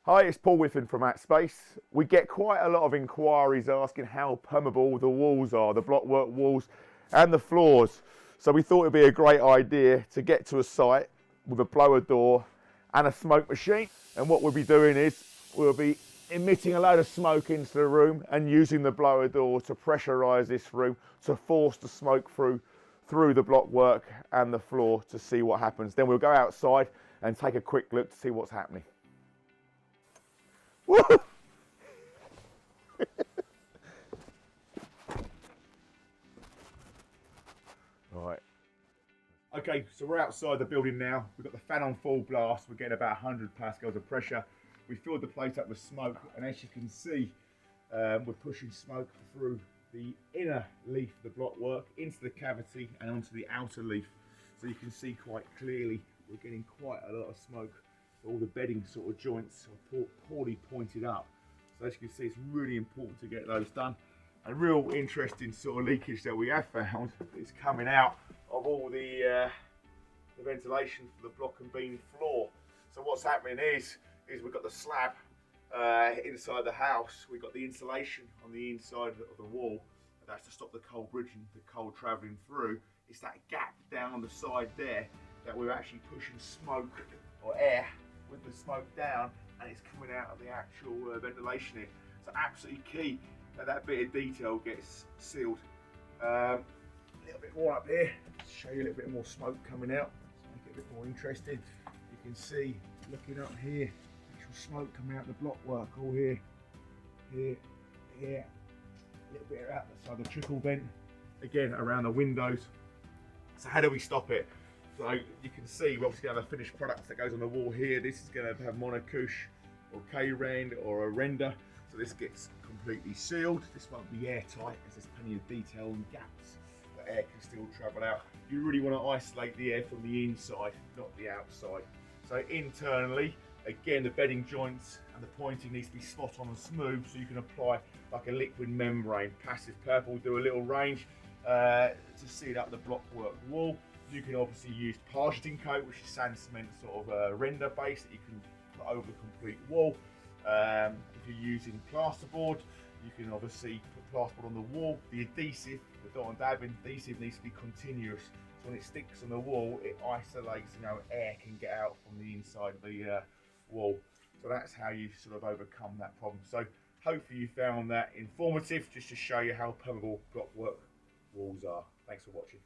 Hi, it's Paul Whiffin from ATSPACE. We get quite a lot of inquiries asking how permeable the walls are, the blockwork walls and the floors. So we thought it'd be a great idea to get to a site with a blower door and a smoke machine. And what we'll be doing is we'll be emitting a load of smoke into the room and using the blower door to pressurise this room to force the smoke through the blockwork and the floor to see what happens. Then we'll go outside and take a quick look to see what's happening. Woo! Right. Okay, so we're outside the building now. We've got the fan on full blast. We're getting about 100 pascals of pressure. We filled the place up with smoke, and as you can see, we're pushing smoke through the inner leaf of the blockwork into the cavity and onto the outer leaf. So you can see quite clearly we're getting quite a lot of smoke. All the bedding sort of joints are poorly pointed up. So as you can see, it's really important to get those done. A real interesting sort of leakage that we have found is coming out of all the ventilation for the block and beam floor. So what's happening is we've got the slab inside the house. We've got the insulation on the inside of the wall. That's to stop the cold bridging, the cold travelling through. It's that gap down on the side there that we're actually pushing smoke or air with the smoke down, and it's coming out of the actual ventilation here. So absolutely key that bit of detail gets sealed. A little bit more up here, show you a little bit more smoke coming out, so make it a bit more interesting. You can see, looking up here, actual smoke coming out of the blockwork, all here, here, here, a little bit out the side of the trickle vent, again around the windows. So how do we stop it? So you can see we're obviously going to have a finished product that goes on the wall here. This is going to have monocouche or K-rend or a render. So this gets completely sealed. This won't be airtight as there's plenty of detail and gaps that air can still travel out. You really want to isolate the air from the inside, not the outside. So internally, again, the bedding joints and the pointing needs to be spot on and smooth, so you can apply like a liquid membrane. Passive purple will do a little range to seal up the blockwork wall. You can obviously use pargeting coat, which is sand cement sort of render base that you can put over the complete wall. If you're using plasterboard, you can obviously put plasterboard on the wall. The adhesive, the dot and dab adhesive, needs to be continuous. So when it sticks on the wall, it isolates, air can get out from the inside of the wall. So that's how you sort of overcome that problem. So hopefully you found that informative, just to show you how permeable blockwork walls are. Thanks for watching.